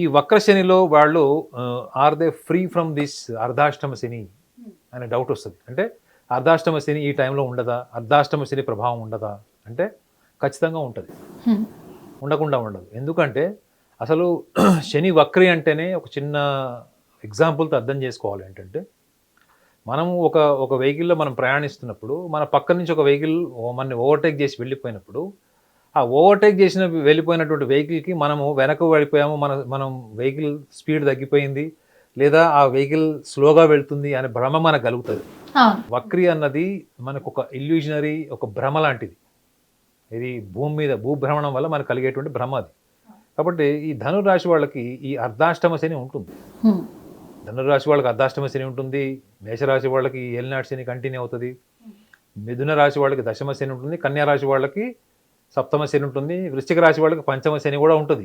ఈ వక్ర శనిలో వాళ్ళు are they free from this అర్ధాష్టమ శని అనే డౌట్ వస్తుంది. అంటే అర్ధాష్టమ శని ఈ టైంలో ఉండదా, అర్ధాష్టమ శని ప్రభావం ఉండదా అంటే ఖచ్చితంగా ఉంటుంది, ఉండకుండా ఉండదు. ఎందుకంటే అసలు శని వక్రి అంటేనే ఒక చిన్న ఎగ్జాంపుల్తో అర్థం చేసుకోవాలి. ఏంటంటే మనము ఒక ఒక వెహికల్లో మనం ప్రయాణిస్తున్నప్పుడు మన పక్క నుంచి ఒక వెహికల్ మనని ఓవర్టేక్ చేసి వెళ్ళిపోయినప్పుడు ఆ ఓవర్టేక్ చేసిన వెళ్ళిపోయినటువంటి వెహికల్కి మనము వెనక పడిపోయాము, మనం వెహికల్ స్పీడ్ తగ్గిపోయింది, లేదా ఆ వెహికల్ స్లోగా వెళ్తుంది అనే భ్రమ మనకు కలుగుతుంది. వక్రి అన్నది మనకు ఒక ఇల్యూజనరీ, ఒక భ్రమ లాంటిది. ఇది భూమి మీద భూభ్రమణం వల్ల మనకు కలిగేటువంటి భ్రమ అది. కాబట్టి ఈ ధనురాశి వాళ్ళకి ఈ అర్ధాష్టమ శని ఉంటుంది. ధనురాశి వాళ్ళకి అర్ధాష్టమ శని ఉంటుంది. మేషరాశి వాళ్ళకి ఏలినాటి శని కంటిన్యూ అవుతుంది. మిథున రాశి వాళ్ళకి దశమ శని ఉంటుంది. కన్యా రాశి వాళ్ళకి సప్తమ శని ఉంటుంది. వృశ్చిక రాశి వాళ్ళకి పంచమ శని కూడా ఉంటుంది.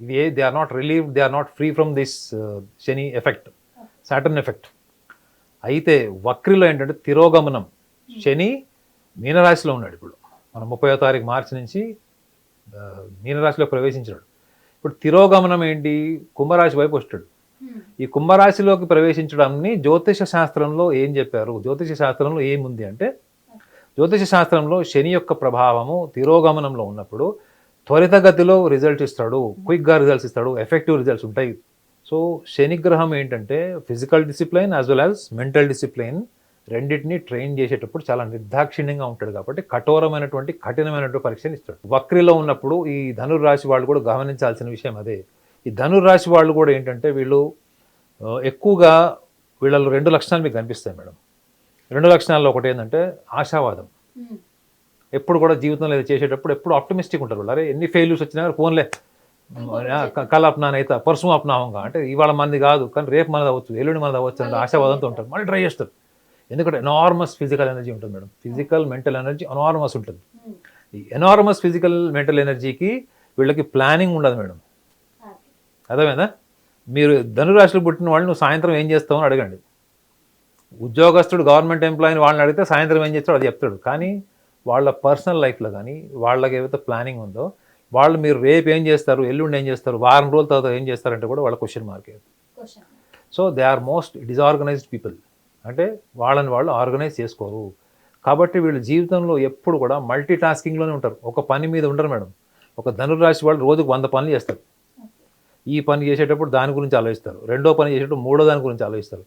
ఇవి they are not relieve, they are not free from this Shani effect, Saturn effect. అయితే వక్రిలో ఏంటంటే తిరోగమనం. శని మీనరాశిలో ఉన్నాడు ఇప్పుడు. మన 30వ తారీఖు మార్చి నుంచి మీనరాశిలో ప్రవేశించాడు. ఇప్పుడు తిరోగమనం ఏంటి, కుంభరాశి వైపు వస్తాడు. ఈ కుంభరాశిలోకి ప్రవేశించడాన్ని జ్యోతిష శాస్త్రంలో ఏం చెప్పారు, జ్యోతిష శాస్త్రంలో ఏముంది అంటే, జ్యోతిష శాస్త్రంలో శని యొక్క ప్రభావము తిరోగమనంలో ఉన్నప్పుడు త్వరితగతిలో రిజల్ట్ ఇస్తాడు, క్విక్గా రిజల్ట్స్ ఇస్తాడు, ఎఫెక్టివ్ రిజల్ట్స్ ఉంటాయి. సో శనిగ్రహం ఏంటంటే physical discipline as well as mental discipline రెండింటినీ ట్రైన్ చేసేటప్పుడు చాలా నిర్దాక్షిణ్యంగా ఉంటాడు. కాబట్టి కఠోరమైనటువంటి కఠినమైనటువంటి పరీక్షను ఇస్తాడు. వక్రిలో ఉన్నప్పుడు ఈ ధనుర్రాశి వాళ్ళు కూడా గమనించాల్సిన విషయం అదే. ఈ ధనుర్రాశి వాళ్ళు కూడా ఏంటంటే వీళ్ళు ఎక్కువగా వీళ్ళలో 2 లక్షణాలు మీకు కనిపిస్తాయి మేడం. 2 లక్షణాల్లో ఒకటి ఏంటంటే ఆశావాదం. ఎప్పుడు కూడా జీవితంలో ఏదో చేసేటప్పుడు ఎప్పుడు ఆప్టమిస్టిక్ ఉంటారు వాళ్ళు. అరే ఎన్ని ఫెయిల్యూర్స్ వచ్చినా ఫోన్లే కల్ అప్నానైతే పర్సు అప్నావంగా, అంటే ఇవాళ మంది కాదు కానీ రేపు మనది అవ్వచ్చు, ఎల్లుండి మనది అవ్వచ్చు అంటే ఆశావాదంతో ఉంటారు. మళ్ళీ ట్రై చేస్తారు. ఎందుకంటే ఎనార్మస్ ఫిజికల్ ఎనర్జీ ఉంటుంది madam. Physical mental energy enormous ఉంటుంది. ఈ ఎనార్మస్ ఫిజికల్ మెంటల్ ఎనర్జీకి వీళ్ళకి ప్లానింగ్ ఉండదు మేడం. అర్థమైందా? మీరు ధనురాశిలో పుట్టిన వాళ్ళు నువ్వు సాయంత్రం ఏం చేస్తావు అని అడగండి. ఉద్యోగస్తుడు గవర్నమెంట్ ఎంప్లాయీని వాళ్ళని అడిగితే సాయంత్రం ఏం చేస్తాడు అది చెప్తాడు. కానీ వాళ్ళ పర్సనల్ లైఫ్లో కానీ వాళ్ళకి ఏవైతే ప్లానింగ్ ఉందో వాళ్ళు మీరు రేపు ఏం చేస్తారు, ఎల్లుండి ఏం చేస్తారు, వారం రోజుల తర్వాత ఏం చేస్తారంటే కూడా వాళ్ళ question mark. So they are most disorganised people. అంటే వాళ్ళని వాళ్ళు ఆర్గనైజ్ చేసుకోరు. కాబట్టి వీళ్ళ జీవితంలో ఎప్పుడు కూడా మల్టీ టాస్కింగ్లోనే ఉంటారు. ఒక పని మీద ఉండరు మేడం. ఒక ధనుర్రాశి వాళ్ళు రోజుకు 100 పనులు చేస్తారు. ఈ పని చేసేటప్పుడు దాని గురించి ఆలోచిస్తారు, రెండో పని చేసేటప్పుడు మూడో దాని గురించి ఆలోచిస్తారు,